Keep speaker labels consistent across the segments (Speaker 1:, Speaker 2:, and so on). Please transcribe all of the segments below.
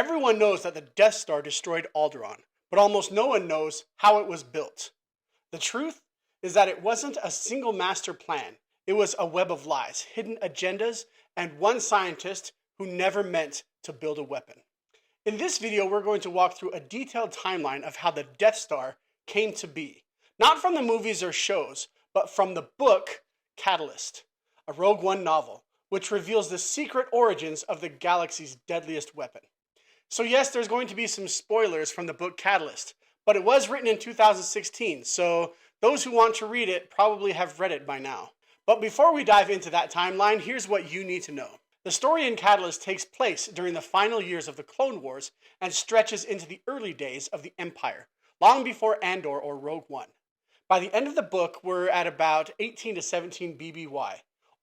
Speaker 1: Everyone knows that the Death Star destroyed Alderaan, but almost no one knows how it was built. The truth is that it wasn't a single master plan. It was a web of lies, hidden agendas, and one scientist who never meant to build a weapon. In this video, we're going to walk through a detailed timeline of how the Death Star came to be. Not from the movies or shows, but from the book Catalyst, a Rogue One novel, which reveals the secret origins of the galaxy's deadliest weapon. So yes, there's going to be some spoilers from the book Catalyst, but it was written in 2016, so those who want to read it probably have read it by now. But before we dive into that timeline, here's what you need to know. The story in Catalyst takes place during the final years of the Clone Wars and stretches into the early days of the Empire, long before Andor or Rogue One. By the end of the book, we're at about 18 to 17 BBY,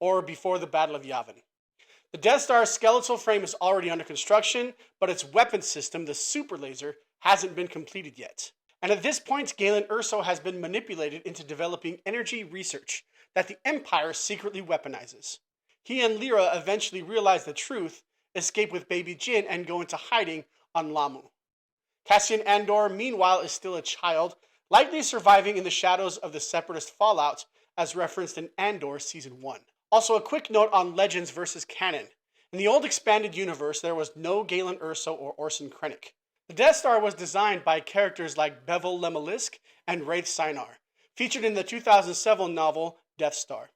Speaker 1: or before the Battle of Yavin. The Death Star's skeletal frame is already under construction, but its weapon system, the super laser, hasn't been completed yet. And at this point, Galen Erso has been manipulated into developing energy research that the Empire secretly weaponizes. He and Lyra eventually realize the truth, escape with baby Jyn, and go into hiding on Lamu. Cassian Andor, meanwhile, is still a child, likely surviving in the shadows of the Separatist fallout, as referenced in Andor Season 1. Also, a quick note on Legends versus Canon. In the old expanded universe, there was no Galen Erso or Orson Krennic. The Death Star was designed by characters like Bevel Lemalisk and Wraith Sinar, featured in the 2007 novel Death Star.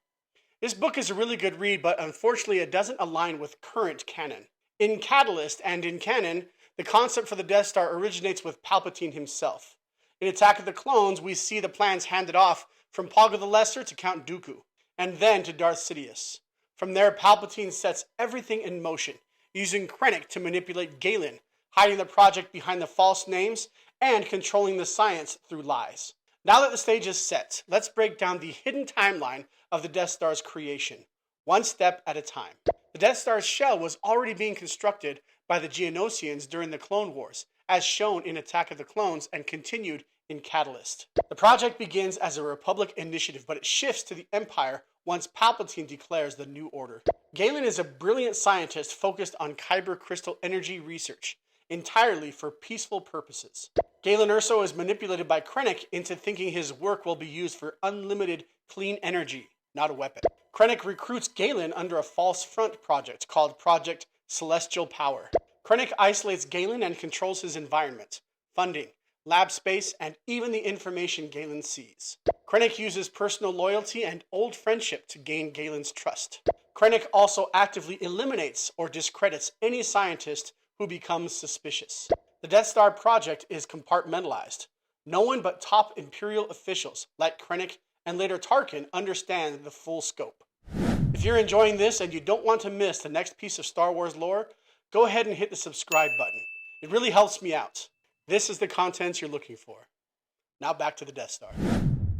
Speaker 1: This book is a really good read, but unfortunately it doesn't align with current canon. In Catalyst and in canon, the concept for the Death Star originates with Palpatine himself. In Attack of the Clones, we see the plans handed off from Poggle the Lesser to Count Dooku, and then to Darth Sidious. From there, Palpatine sets everything in motion, using Krennic to manipulate Galen, hiding the project behind the false names, and controlling the science through lies. Now that the stage is set, let's break down the hidden timeline of the Death Star's creation, one step at a time. The Death Star's shell was already being constructed by the Geonosians during the Clone Wars, as shown in Attack of the Clones and continued in Catalyst. The project begins as a Republic initiative, but it shifts to the Empire once Palpatine declares the New Order. Galen is a brilliant scientist focused on kyber crystal energy research, entirely for peaceful purposes. Galen Erso is manipulated by Krennic into thinking his work will be used for unlimited clean energy, not a weapon. Krennic recruits Galen under a false front project called Project Celestial Power. Krennic isolates Galen and controls his environment, funding, lab space, and even the information Galen sees. Krennic uses personal loyalty and old friendship to gain Galen's trust. Krennic also actively eliminates or discredits any scientist who becomes suspicious. The Death Star project is compartmentalized. No one but top Imperial officials like Krennic and later Tarkin understand the full scope. If you're enjoying this and you don't want to miss the next piece of Star Wars lore, go ahead and hit the subscribe button. It really helps me out. This is the content you're looking for. Now back to the Death Star.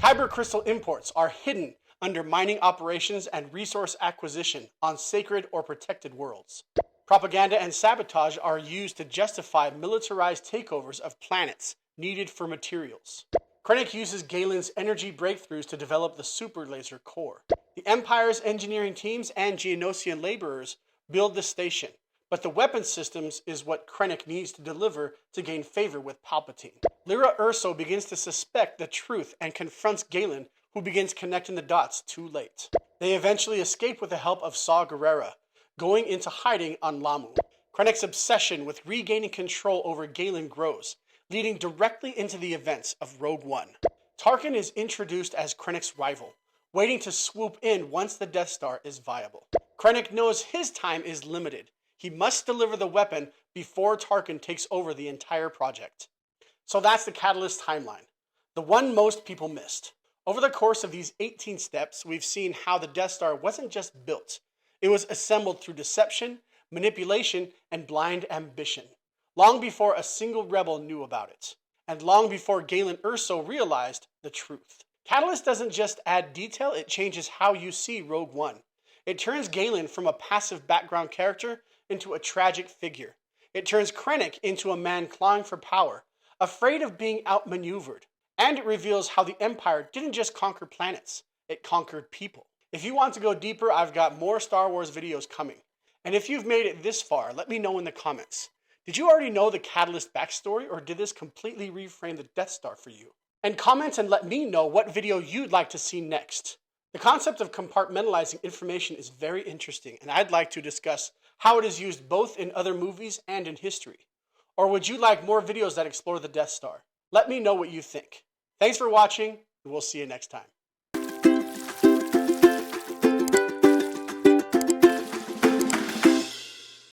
Speaker 1: Kyber crystal imports are hidden under mining operations and resource acquisition on sacred or protected worlds. Propaganda and sabotage are used to justify militarized takeovers of planets needed for materials. Krennic uses Galen's energy breakthroughs to develop the super laser core. The Empire's engineering teams and Geonosian laborers build the station, but the weapon systems is what Krennic needs to deliver to gain favor with Palpatine. Lyra Erso begins to suspect the truth and confronts Galen, who begins connecting the dots too late. They eventually escape with the help of Saw Gerrera, going into hiding on Lamu. Krennic's obsession with regaining control over Galen grows, leading directly into the events of Rogue One. Tarkin is introduced as Krennic's rival, waiting to swoop in once the Death Star is viable. Krennic knows his time is limited. He must deliver the weapon before Tarkin takes over the entire project. So that's the Catalyst timeline, the one most people missed. Over the course of these 18 steps, we've seen how the Death Star wasn't just built. It was assembled through deception, manipulation, and blind ambition, long before a single rebel knew about it, and long before Galen Erso realized the truth. Catalyst doesn't just add detail, it changes how you see Rogue One. It turns Galen from a passive background character into a tragic figure. It turns Krennic into a man clawing for power, afraid of being outmaneuvered. And it reveals how the Empire didn't just conquer planets, it conquered people. If you want to go deeper, I've got more Star Wars videos coming. And if you've made it this far, let me know in the comments. Did you already know the Catalyst backstory, or did this completely reframe the Death Star for you? And comment and let me know what video you'd like to see next. The concept of compartmentalizing information is very interesting, and I'd like to discuss how it is used both in other movies and in history. Or would you like more videos that explore the Death Star? Let me know what you think. Thanks for watching, and we'll see you next time.